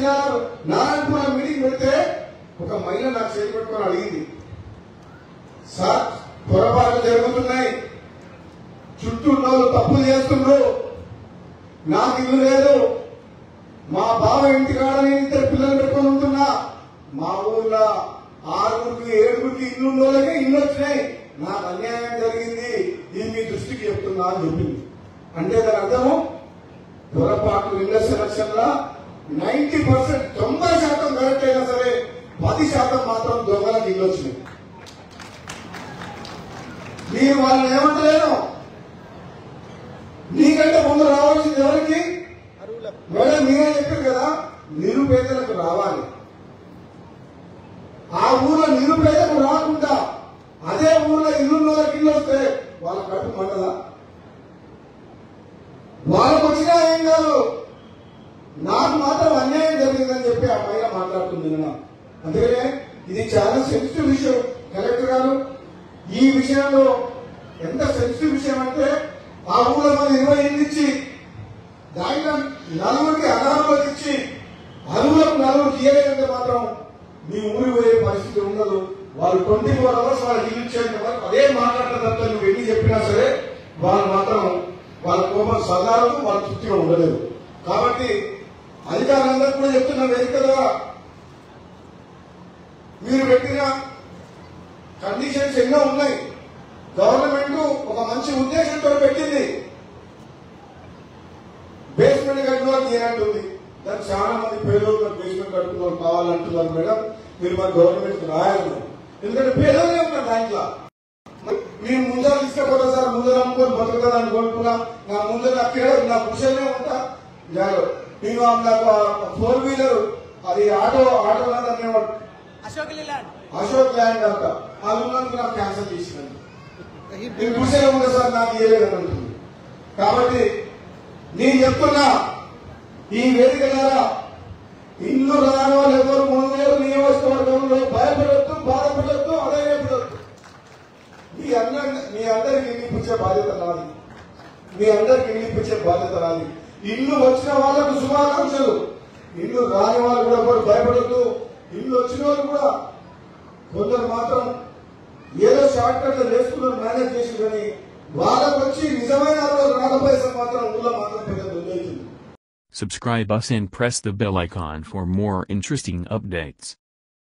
Narayanapuram meeting పెడితే ఒక మహిళ నాకు చేతి పెట్టుకొని అడిగింది, సార్ పొరపాట్లు జరుగుతున్నాయి, చుట్టూ తప్పులు చేస్తున్నారు, నాకు ఇల్లు లేదు, మా బావ ఇంటి కాడని 2 పిల్లలు పెట్టుకొని ఉంటున్నా, మా ఊర్లో 6గురికి 7గురికి ఇల్లులోనే ఇల్లు వచ్చినాయి, నాకు అన్యాయం జరిగింది, ఇది మీ దృష్టికి చెప్తున్నా అని చెప్పింది. అంటే దాని అర్థము పొరపాటు ఇళ్ల సెలక్షన్ లా 90% 90% కరెక్ట్ అయినా సరే 10% మాత్రం దొంగలకు ఇల్లు వచ్చినాయి. మీరు వాళ్ళని ఏమంటలేను, నీకంటే ముందు రావాల్సింది ఎవరికి? మేడం మీరే చెప్పారు కదా, నిరుపేదలకు రావాలి. ఆ ఊర్లో నిరుపేదకు రాకుండా అదే ఊర్లో ఇల్లున్నోళ్ళకి ఇల్లు వస్తే వాళ్ళ కట్టు మండదా? వాళ్ళకు వచ్చినా ఏం కాదు, నాకు మాత్రం అన్యాయం జరిగిందని చెప్పి ఆ మహిళ మాట్లాడుతుంది. అందుకనే ఇది చాలా సెన్సిటివ్ విషయం. కలెక్టర్ గారు ఈ విషయంలో ఎంత సెన్సిటివ్ విషయం అంటే, ఆ ఊళ్ళో మనం 20 ఇళ్ళు ఇచ్చి దాంట్లో 4గురికి అనాథులకు ఇచ్చి అరువులకు 4గురికి ఇయ్యలేదంటే మాత్రం మీ ఊరి పోయే పరిస్థితి ఉండదు. వాళ్ళు 24 hours వాళ్ళకి ఇల్లు ఇచ్చేంత వరకు అదే మాట్లాడతారు. నువ్వు ఎన్ని చెప్పినా సరే వాళ్ళు మాత్రం వాళ్ళ కోపం సదాలు వాళ్ళ తృప్తిగా ఉండలేదు. కాబట్టి అధికారులందరూ కూడా చెప్తున్న వేదిక ద్వారా మీరు పెట్టిన కండిషన్స్ ఎన్నో ఉన్నాయి. గవర్నమెంట్ ఒక మంచి ఉద్దేశంతో పెట్టింది, బేస్మెంట్ కట్టుకోవాలి తీయనంటుంది. దానికి చాలా మంది పేదోళ్ళు బేస్మెంట్ కట్టుకోవాలి కావాలంటున్నారు. మేడం మీరు మన గవర్నమెంట్ రాయాలి, ఎందుకంటే పేదోళ్ళే ఉన్నారు దాంట్లో. మీరు ముందర తీసుకపోతా సార్, ముందర అమ్ముకొని బతుకుతుందని కోరుకున్నా, నా ముందర అక్కడ నా కుషనే ఉంటా. నేను నాకు 4 వీలర్ అది ఆటో అనేవాడు అశోక్ ల్యాండ్ అంట, అది ఉన్నందుకు నాకు క్యాన్సల్ చేసినాను. నేను కుషనే ఉంటా సార్, నాకు ఇయ్యలేదని అంటుంది. కాబట్టి నేను చెప్తున్నా ఈ వేదిక ద్వారా ఇల్లు రాని వాళ్ళు ఎవరు ముందు నియోజకవర్గంలో భయపడద్దు, బాధపడద్దు, అడగపడద్దు. మీ అందరికి ఇల్లిపించే బాధ్యత నాది, మీ అందరికి ఇల్లిపించే బాధ్యత నాది. ఇల్లు వచ్చిన వాళ్ళకు శుభాకాంక్షలు, ఇల్లు రాని వాళ్ళు కూడా ఎవరు భయపడద్దు. ఇల్లు వచ్చిన వాళ్ళు కూడా కొందరు మాత్రం ఏదో షార్ట్ కట్ చేసుకున్నారు, మేనేజ్ చేసి, కానీ వాళ్ళకు వచ్చి నిజమైన రాకపోయేసరికి మాత్రం ఊళ్ళో మాత్రం పెద్ద దుర్గైతుంది. Subscribe us and press the bell icon for more interesting updates.